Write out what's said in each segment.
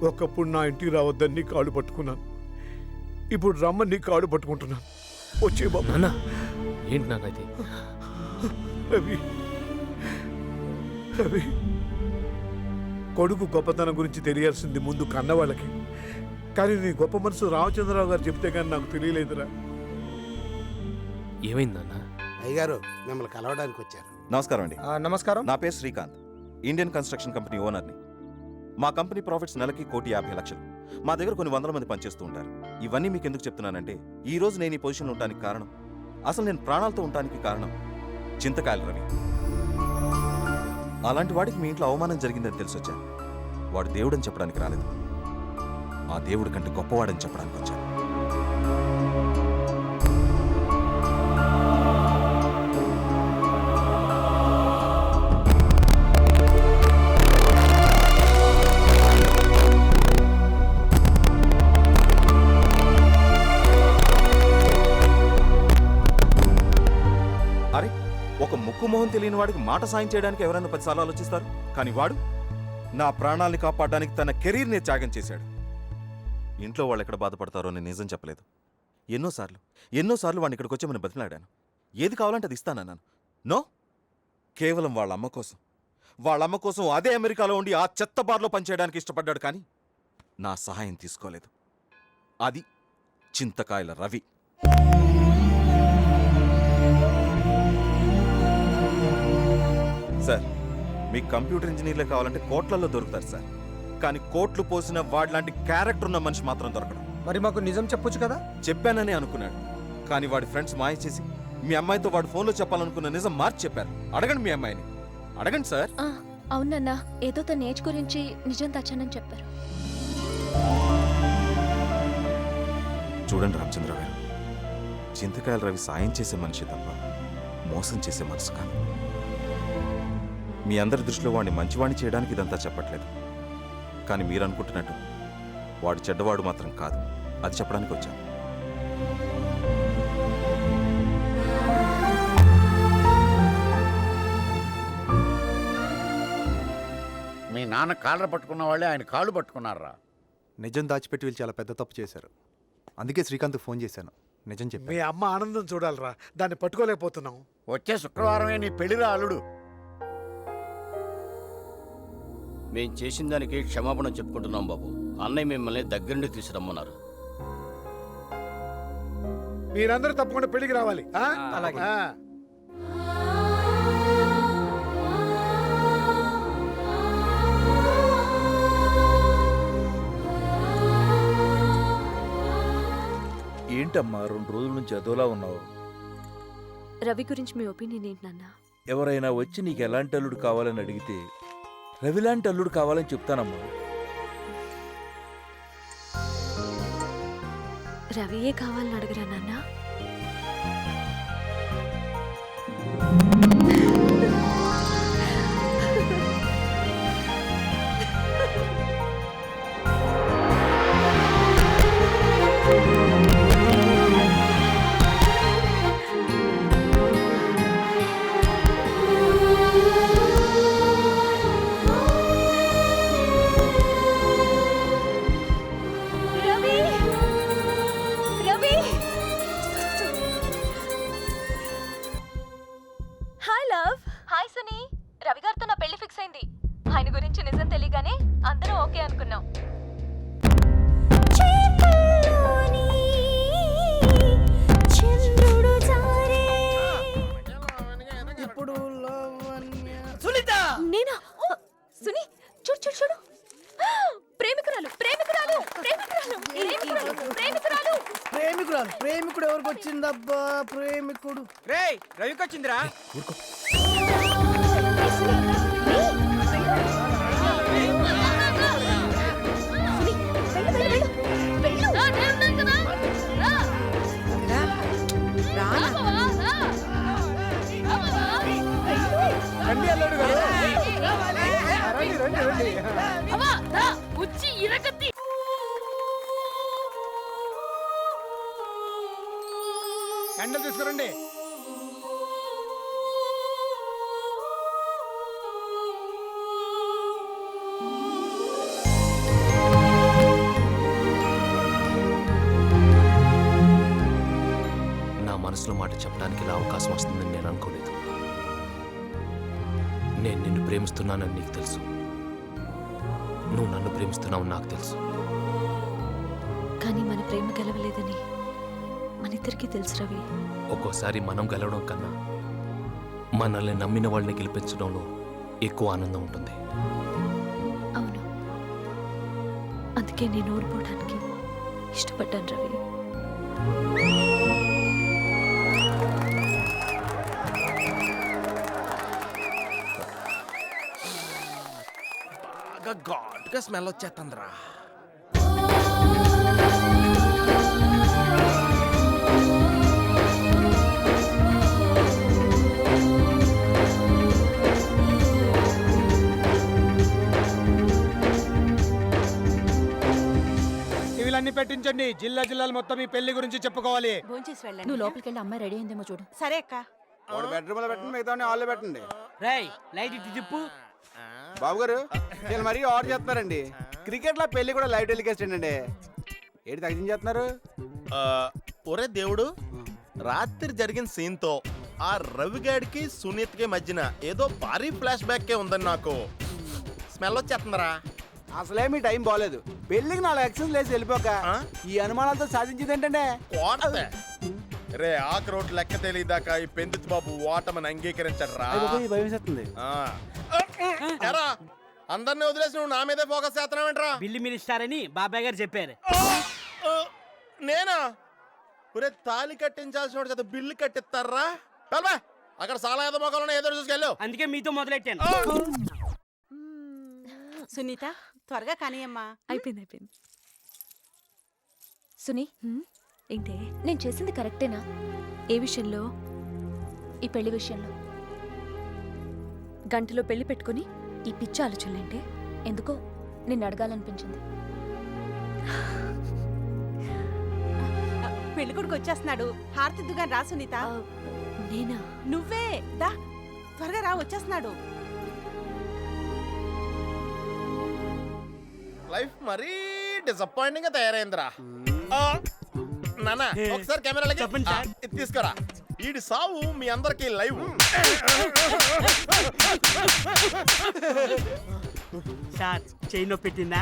ఒకప్పుడు నా ఇంటికి రావద్దని నీ కాళ్ళు పట్టుకున్నాను, ఇప్పుడు రమ్మని నీ కాళ్ళు పట్టుకుంటున్నాను. వచ్చే బాబు. నాన్న ఏంటి నాన్న ఇది? రవి, రవి, కొడుకు గొప్పతనం గురించి తెలియాల్సింది ముందు కన్నవాళ్ళకి. కానీ నీ గొప్ప మనసు రామచంద్రరావు గారు చెప్తే కానీ నాకు తెలియలేదురా. ఏమైంది నాన్న? అయ్యగారు మిమ్మల్ని కలవడానికి వచ్చారు. నమస్కారం అండి. నమస్కారం. నా పేరు శ్రీకాంత్, ఇండియన్ కన్స్ట్రక్షన్ కంపెనీ ఓనర్ని. మా కంపెనీ ప్రాఫిట్స్ నెలకి 1,50,00,000. మా దగ్గర కొన్ని వందల మంది పనిచేస్తూ ఉంటారు. ఇవన్నీ మీకు ఎందుకు చెప్తున్నానంటే, ఈ రోజు నేను ఈ పొజిషన్లో ఉండడానికి కారణం, అసలు నేను ప్రాణాలతో ఉండడానికి కారణం చింతకాయల రవి. అలాంటి వాడికి మీ ఇంట్లో అవమానం జరిగిందని తెలిసొచ్చాను. వాడు దేవుడని చెప్పడానికి రాలేదు, ఆ దేవుడి కంటే గొప్పవాడని చెప్పడానికి వచ్చాను. అరే, ఒక ముక్కు మొహం తెలియని వాడికి మాట సాయం చేయడానికి ఎవరైనా 10 సార్లు ఆలోచిస్తారు, కానీ వాడు నా ప్రాణాల్ని కాపాడడానికి తన కెరీర్ని త్యాగం చేశాడు. ఇంట్లో వాళ్ళు ఎక్కడ బాధపడతారో నేను నిజం చెప్పలేదు. ఎన్నోసార్లు వాడిని ఇక్కడికి వచ్చి మనం బతిలాడాను. ఏది కావాలంటే అది ఇస్తానన్నాను. నో, కేవలం వాళ్ళ అమ్మ కోసం అదే అమెరికాలో ఉండి ఆ చెత్త బార్లో పనిచేయడానికి ఇష్టపడ్డాడు, కానీ నా సహాయం తీసుకోలేదు. అది చింతకాయల రవి. సార్, మీకు కంప్యూటర్ ఇంజనీర్లే కావాలంటే కోట్లలో దొరుకుతారు సార్, కానీ కోట్లు పోసిన వాడిలాంటి క్యారెక్టర్ ఉన్న మనిషి మాత్రం దొరకడం. మరి మాకు నిజం చెప్పొచ్చు కదా? చెప్పానని అనుకున్నాడు, కానీ వాడి ఫ్రెండ్స్ మాయ చేసి మీ అమ్మాయితో వాడు ఫోన్లో చెప్పాలనుకున్న నిజం మార్చి చెప్పారు. అడగండి మీ అమ్మాయిని, అడగండి సార్. అవునన్నా, ఏదో తన ఏజ్ గురించి నిజం దాచానని చెప్పారు. చూడండి రామచంద్ర గారు, చింతకాయల రవి సాయం చేసే మనిషి తప్ప మోసం చేసే మనసు కాదు. మీ అందరి దృష్టిలో వాడిని మంచివాణ్ణి చేయడానికి ఇదంతా చెప్పట్లేదు, కానీ మీరు అనుకుంటున్నట్టు వాడు చెడ్డవాడు మాత్రం కాదు, అది చెప్పడానికి వచ్చాను. మీ నాన్న కాళ్ళ పట్టుకున్న వాళ్ళే ఆయన కాళ్ళు పట్టుకున్నారా? నిజం దాచిపెట్టి వీళ్ళు చాలా పెద్ద తప్పు చేశారు. అందుకే శ్రీకాంత్ ఫోన్ చేశాను, నిజం చెప్పి. మీ అమ్మ ఆనందం చూడాలరా, దాన్ని పట్టుకోలేకపోతున్నాం. వచ్చే శుక్రవారమే నీ పెళ్లిరా అల్లుడు. మేం చేసిన దానికి క్షమాపణ చెప్పుకుంటున్నాం బాబు. అన్నయ్య మిమ్మల్ని దగ్గరుండి తీసుకురమ్మన్నారు. మీరందరూ తప్పకుండా పెళ్లికి రావాలి. అలాగే. ఏంటమ్మా 2 రోజుల నుంచి అదోలా ఉన్నావు? రవి గురించి మీ ఒపీనియన్ ఏంటి నాన్న? ఎవరైనా వచ్చి నీకు ఎలాంటి అల్లుడు కావాలని అడిగితే రవిలాంటి అల్లుడు కావాలని చెప్తానమ్మా. రవియే కావాలని అడగరా నాన్న? రవి గారితో నా పెళ్లి ఫిక్స్ అయింది. ఆయన గురించి నిజం తెలియగానే అందరం ఓకే అనుకున్నాం. ఇప్పుడు నేనా? సునీ, చూడు చూడు చూడు, ప్రేమికురాలు ప్రేమికురాలు ప్రేమికురాలు ప్రేమికురాలు ప్రేమికురాలు ప్రేమికుడు ఎవరికి వచ్చిందబ్బా? ప్రేమికుడు రవికి వచ్చిందిరా. రండి అల్లుడు గారు, రండి. క్యాండిల్ తీసుకురండి. మనసులో మాట చెప్పడానికి ఇలా అవకాశం వస్తుందని నేను అనుకోలేదు. నేను నిన్ను ప్రేమిస్తున్నానని నీకు తెలుసు, నువ్వు నన్ను ప్రేమిస్తున్నావు నాకు తెలుసు. కానీ మన ప్రేమ గెలవలేదని మనిద్దరికీ తెలుసు రవి. ఒక్కోసారి మనం గెలవడం కన్నా మనల్ని నమ్మిన వాళ్ళని గెలిపించడంలో ఎక్కువ ఆనందం ఉంటుంది. అవును, అందుకే నేను ఓడిపోవడానికి ఇష్టపడ్డాను రవి. బాగా ఘాటుగా స్మెల్ వచ్చేస్తుందిరా. టీవీలన్నీ పెట్టించండి. జిల్లాలు మొత్తం ఈ పెళ్లి గురించి చెప్పుకోవాలి. నువ్వు లోపలికి వెళ్ళి అమ్మాయి రెడీ అయిందేమో చూడు. సరే అక్క. వాడు బెడ్రూమ్ లో పెట్టండి, మిగతా హాల్లో పెట్టండి. రేయ్ లైట్ ఇటు తిప్పు. బాబు గారు వీళ్ళు మరీ ఆర్డర్ చేస్తున్నారండి. క్రికెట్ లో పెళ్లి కూడా లైట్ టెలికాస్ట్ అండి. ఏంటి తగ్గించేస్తున్నారు? ఒరే దేవుడు, రాత్రి జరిగిన సీన్ తో ఆ రవిగాడికి సునీత్కి మధ్యన ఏదో భారీ ఫ్లాష్ బ్యాక్ ఉందని నాకు స్మెల్ వచ్చేస్తుందిరా. అసలే మీ టైం బాగాలేదు. పెళ్లికి 4 ఎక్సెస్ లేసి వెళ్ళిపోక ఈ అనుమానాలతో సాధించింది ఏంటంటే కోటతే. రే ఆకు రోడ్ లెక్క తెలియదాకా ఈ పెందిత్ బాబు ఓటమని అంగీకరించడు రా. భయమేస్తుంది. ఎరా అందరినీ వదిలేసి నువ్వు నా మీదే ఫోకస్ చేస్తున్నావేంట్రా? బిల్లు మినిస్టారని బాబాయ్ గారు చెప్పారు. నేనా? ఒరే తాళి కట్టించాల్సిన వాడు కదా బిల్లు కట్టిస్తారా? అక్కడ చాలా ఏదో మొక్కలు ఏదో చూసుకెళ్ళు. అందుకే మీతో మొదలెట్టాను. సునీత త్వరగా కానియమ్మా. అయిపోయింది. సునీ, ఏంటే నేను చేసింది కరెక్టేనా? ఏ విషయంలో? ఈ పెళ్లి విషయంలో. గంటలో పెళ్లి పెట్టుకుని ఈ పిచ్చి ఆలోచనలేంటే? ఎందుకో నిన్ను అడగాలనిపించింది. పెళ్లి కొడుకు వచ్చేస్తున్నాడు. హారతిద్దుగా రా సునీత. నేనా? నువ్వే దా, త్వరగా రా, వచ్చేస్తున్నాడు. లైఫ్ మరీ డిసప్పాయింటింగ్ గా తయారైందిరా. నానా ఒకసారి కెమెరా చెప్పండి సార్. ఇది తీసుకురా. ఈడి సావు మీ అందరికి లైవ్. సార్ చెయ్యి నొప్పి పెట్టిందా?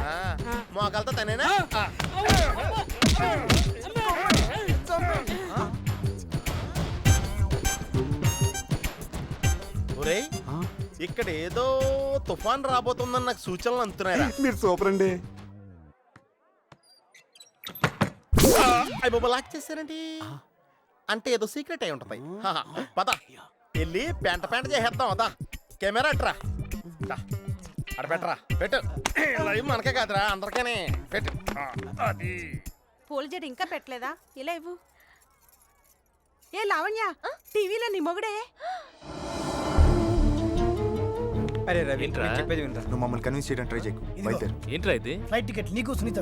మోకాలతో తనేనా? ఒరేయ్ ఇక్కడ ఏదో తుఫాన్ రాబోతుందని నాకు సూచనలు అందుతున్నాయా? మీరు సూపర్ అండి. అయ్యి బాబా లాక్ చేశారండి. అంటే ఏదో సీక్రెట్ అయి ఉంటది. పద వెళ్ళి పెంట చేసేద్దాం. అదా కెమెరా అట్రా, అడ పెట్టరా, పెట్టు. లైవ్ మనకే కాదురా అందరికీ పెట్టు. అది పూల జడ ఇంకా పెట్టలేదా? ఇలా ఇవ్వు. ఏ లావణ్య, టీవీలో నీ మొగుడే. అరే రవి, ఏంట్రా? నేను చెప్పేది వినరా. నువ్వు మమ్మల్ని కన్విన్స్ చేయడం ట్రై చేయకు. బయలుదేరు. ఏంట్రా ఇది? ఫ్లైట్ టికెట్ నీకు సునీత.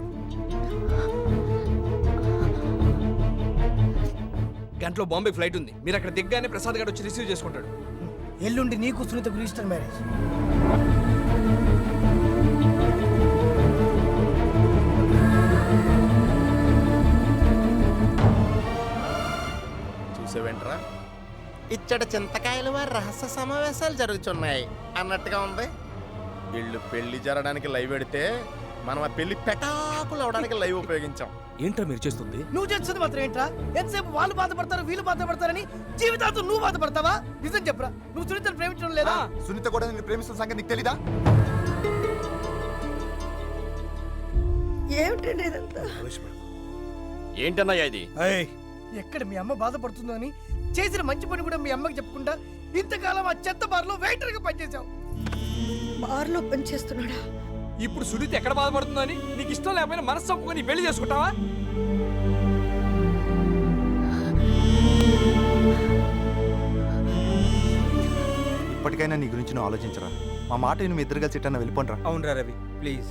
గంటలో బాంబే ఫ్లైట్ ఉంది. మీరు అక్కడ దిగ్గానే ప్రసాద్ గారు వచ్చి రిసీవ్ చేసుకుంటాడు. ఎల్లుండి నీకు సునీతకు రిజిస్టర్ మ్యారేజ్. చూసేవేంట్రా, ఇచ్చట చింతకాయలు వారి రహస్య సమావేశాలు జరుగుతున్నాయి అన్నట్టుగా ఉంది. వీళ్ళు పెళ్లి జరగడానికి లైవ్ పెడితే మనం ఆ పెళ్లి పెటాకులు అవడానికి లైవ్ ఉపయోగించాం. ఏంట్రా మీరు చేస్తుంది? నువ్వు చేస్తుంది మాత్రం ఏంట్రా? ఎంతసేపు వాళ్ళు బాధపడతారు వీళ్ళు బాధపడతారని జీవితాంతం నువ్వు బాధపడతావా? నిజం చెప్పరా, నువ్వు సునీతను ప్రేమించడం లేదా? సునీత కూడా నేను ప్రేమిస్తున్న సంగతి నీకు తెలీదా? ఏమిటండి ఇదంతా? ఏంటన్నయ్యా ఇది? ఎక్కడ మీ అమ్మ బాధపడుతుందో అని చేసిన మంచి పని కూడా మీ అమ్మకి చెప్పకుండా ఇంతకాలం ఆ చెత్త బార్లో వెయిటర్ గా పనిచేసావు. బార్లో పనిచేస్తున్నాడా? ఇప్పుడు సునీత ఎక్కడ బాధపడుతుందని నీకు ఇష్టం లేకపోయినా మనసు చంపుకొని పెళ్లి చేసుకుంటావా? ఇప్పటికైనా నీ గురించి నువ్వు ఆలోచించరా. మా మాట విని మీ ఇద్దరు కలిసి ఎట్టన్నా వెళ్ళిపోండ్రా. అవునరా రవి, ప్లీజ్.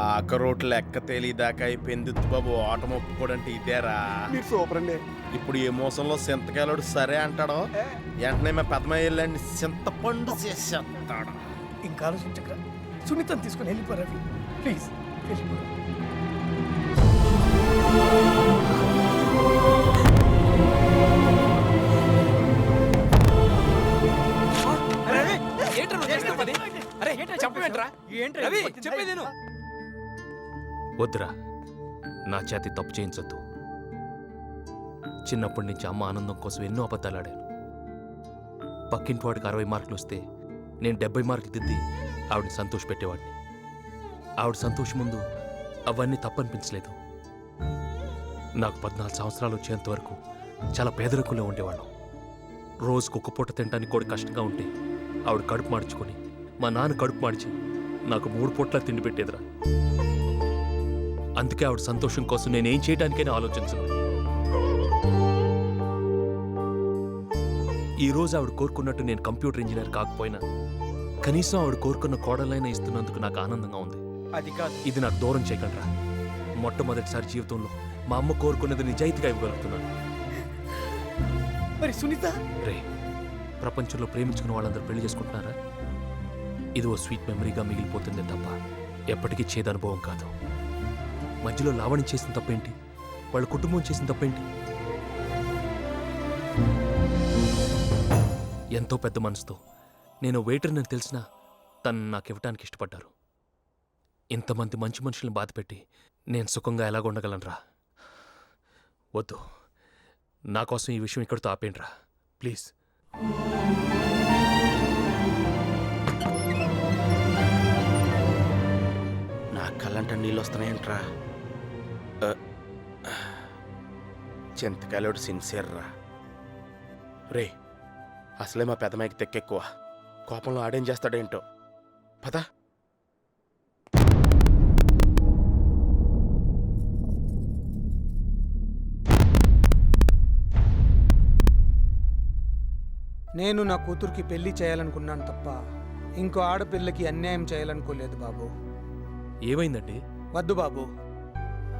ఆకరోట్లు లెక్క తేలిదాకా ఈ పెందుతు బాబు ఆటం ఒప్పుకోడంటే ఇదేరా. మీరు సూపర్ అండి. ఇప్పుడు ఏ మోసంలో సింతకాయలోడు సరే అంటాడో వెంటనే మా పెద్దమయ్యని చింతపండు చేసేస్తాడు. ఇంకా ఆలోచించకరా, సునీతను తీసుకొని వెళ్ళిపో రవి, ప్లీజ్ వెళ్ళిపో. వద్దురా, నా చేతి తప్పు చేయించొద్దు. చిన్నప్పటి నుంచి అమ్మ ఆనందం కోసం ఎన్నో అబద్ధాలు ఆడాను. పక్కింటి వాడికి 60 మార్కులు వస్తే నేను 70 మార్కులు దిద్ది ఆవిడని సంతోషపెట్టేవాడిని. ఆవిడ సంతోషం ముందు అవన్నీ తప్పనిపించలేదు. నాకు 14 సంవత్సరాలు వచ్చేంత వరకు చాలా పేదరికంలో ఉండేవాళ్ళం. రోజుకు ఒక్క పూట తినడానికి కూడా కష్టంగా ఉంటే ఆవిడ కడుపు మార్చుకొని మా నాన్న కడుపు మార్చి నాకు 3 పూట్ల తిండి పెట్టేదిరా. అందుకే ఆవిడ సంతోషం కోసం నేనేం చేయడానికైనా ఆలోచించను. ఈ రోజు ఆవిడ కోరుకున్నట్టు నేను కంప్యూటర్ ఇంజనీర్ కాకపోయినా కనీసం ఆవిడ కోరుకున్న కోడలైనా ఇస్తున్నందుకు నాకు ఆనందంగా ఉంది. అది కాదు. ఇది నాకు దూరం చేయకండిరా. మొట్టమొదటిసారి జీవితంలో మా అమ్మ కోరుకున్నది నిజాయితీగా ఇవ్వగలుగుతున్నాను. మరి సునీత రే, ప్రపంచంలో ప్రేమించుకున్న వాళ్ళందరూ పెళ్లి చేసుకుంటున్నారా? ఇది ఓ స్వీట్ మెమరీగా మిగిలిపోతుందే తప్ప ఎప్పటికీ చేదనుభవం కాదు. మధ్యలో లావణ్యం చేసిన తప్పేంటి? వాళ్ళ కుటుంబం చేసిన తప్పేంటి? ఎంతో పెద్ద మనసుతో నేను వెయిటర్ని తెలిసినా తను నాకు ఇవ్వటానికి ఇష్టపడ్డారు. ఇంతమంది మంచి మనుషులను బాధపెట్టి నేను సుఖంగా ఎలాగుండగలనురా? వద్దు, నా కోసం ఈ విషయం ఇక్కడితో ఆపేండ్రా ప్లీజ్. నా కళ్ళంట నీళ్ళు వస్తున్నాయంట్రా. చింతకాయలోడు సిన్సియర్ రా. రే, అసలే మా పెద్దమ్మాయికి తెక్కెక్కువ. కోపంలో ఆడేం చేస్తాడేంటో. పద. నేను నా కూతురికి పెళ్లి చేయాలనుకున్నాను తప్ప ఇంకో ఆడపిల్లకి అన్యాయం చేయాలనుకోలేదు బాబు. ఏమైందండి? వద్దు బాబు.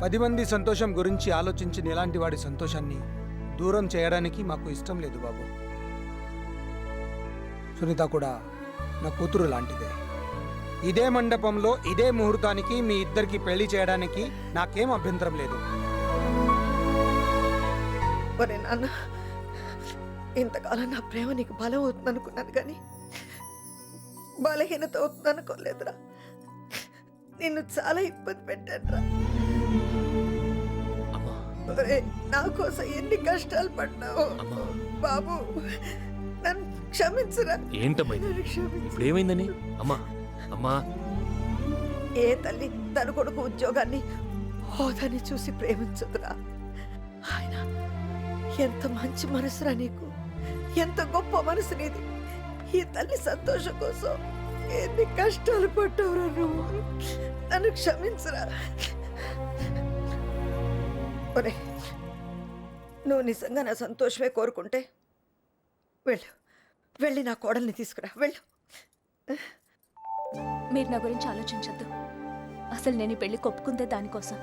10 మంది సంతోషం గురించి ఆలోచించిన ఇలాంటి వాడి సంతోషాన్ని దూరం చేయడానికి మాకు ఇష్టం లేదు బాబు. సునీత కూడా నా కూతురు లాంటిదే. ఇదే మండపంలో ఇదే ముహూర్తానికి మీ ఇద్దరికి పెళ్లి చేయడానికి నాకేం అభ్యంతరం లేదు. ఒరే నాన్న, ఇంతకాలం నా ప్రేమ నీకు బలం అవుతుంది అనుకున్నాను కానీ బలహీనత అవుతుంది అనుకోలేదురా. నిన్ను చాలా ఇబ్బంది పెట్టానురా. ఒరే, నా కోసం ఎన్ని కష్టాలు పడ్డావు బాబు. నన్ను క్షమించురా. ఏంటమ్మా ఇది? ఇప్పుడు ఏమైందని? అమ్మా అమ్మా, ఏ తల్లి తన కొడుకు ఉద్యోగాన్ని హోదాని చూసి ప్రేమించదురా. ఆయన ఎంత మంచి మనసురా నీకు, ఎంత గొప్ప మనసు నీది. ఈ తల్లి సంతోషం కోసం ఎన్ని కష్టాలు పడ్డావురా నువ్వు. నన్ను క్షమించురా. ఒరే, నువ్వు నిజంగా నా సంతోషమే కోరుకుంటే వెళ్ళు, వెళ్ళి నా కోడల్ని తీసుకురా, వెళ్ళు. మీరు నా గురించి ఆలోచించొద్దు. అసలు నేను ఈ పెళ్లి కొప్పుకుందే దానికోసం,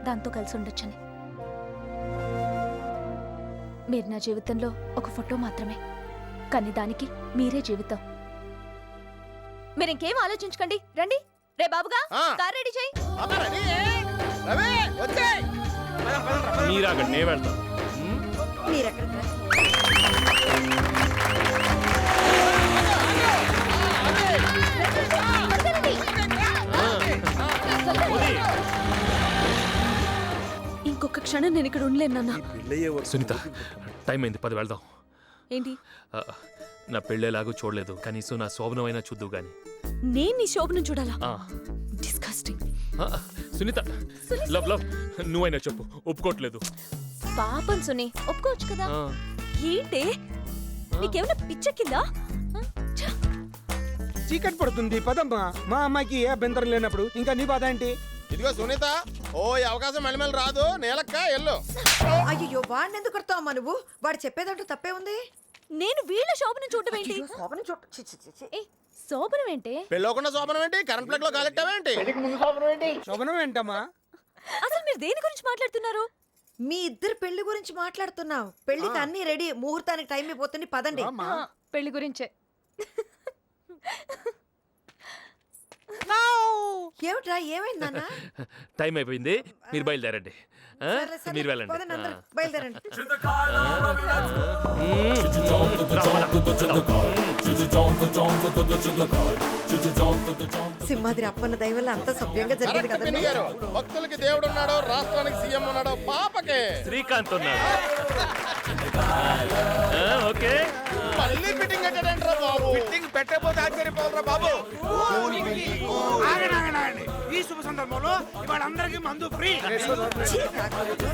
దాంతో కలిసి ఉండొచ్చని. మీరు నా జీవితంలో ఒక ఫోటో మాత్రమే, కానీ దానికి మీరే జీవితం. మీరు ఇంకేం ఆలోచించకండి, రండి. రే బాబుగా, కార్ రెడీ చేయి. మీరాగండి, నేను వెళ్తాను. మీరెక్కడికి రా. ఇంకొక క్షణం నేను ఇక్కడ ఉండలేనన్నా. సునీత, టైం అయింది, 10 వెళ్దాం. ఏంటి? నా పెళ్ళేలాగూ చూడలేదు, కనీసం నా శోభనమైనా చూద్దు గాని. నేను నీ శోభనం చూడాలా? ఆ. డిస్కస్టింగ్. సునీత, లవ్ లవ్, నువ్వైనా చెప్పు, ఒప్పుకోవట్లేదు. పాపం సుని, ఒప్పుకోవచ్చు కదా. ఏంటి నీకేమైనా పిచ్చెక్కిందా? చీకటి పడుతుంది, పదమ్మా. మా అమ్మాయికి ఏ అభ్యంతరం లేనప్పుడు ఇంకా నీ బాధ ఏంటి? ఇదిగో సునీత, ఓ ఈ అవకాశం మెల్లమెల్ల రాదు. నేలక్క ఎల్లు. అయ్యో, వాడిని ఎందుకు కడతావమ్మా నువ్వు? వాడు చెప్పేదంటూ తప్పే ఉంది. నేను వీళ్ళ శోభనం చూడటం ఏంటి? శోభనం ఏంటి? పెళ్ళోకుండా శోభనం ఏంటి? కరెంట్ ప్లగ్ లో కాలెట్టావేంటి? శోభనం ఏంటమ్మా? అసలు మీరు దేని గురించి మాట్లాడుతున్నారు? మీ ఇద్దరు పెళ్లి గురించి మాట్లాడుతున్నావు. పెళ్లికి అన్ని రెడీ, ముహూర్తానికి టైం అయిపోతుంది, పదండి. పెళ్లి గురించే. ఏమిటి ఏమిట్రా ఏమైంది నాన్న టైం అయిపోయింది, మీరు బయలుదేరండి. ఆ? సరే, సరే. మీరు వెళ్ళండి. పదండి అందరూ, బయలుదేరండి సింహాద్రి అప్పన్న దయ వల్ల అంతా సవ్యంగా జరిగింది కరెక్ట్ పిన్ని కదండి గారు. భక్తులకి దేవుడు ఉన్నాడో, రాష్ట్రానికి సీఎం ఉన్నాడో, పాపకే శ్రీకాంత్ ఉన్నారు. ఓకే, మళ్ళీ ఫిట్టింగ్ కట్టాడంట్రా బాబు. ఫిట్టింగ్ పెట్టకపోతే ఆశ్చర్యపోవాలరా బాబు. ఈ శుభ సందర్భంలో ఇవాళ అందరికీ మందు ఫ్రీ. ఛీ, కాకపోతే.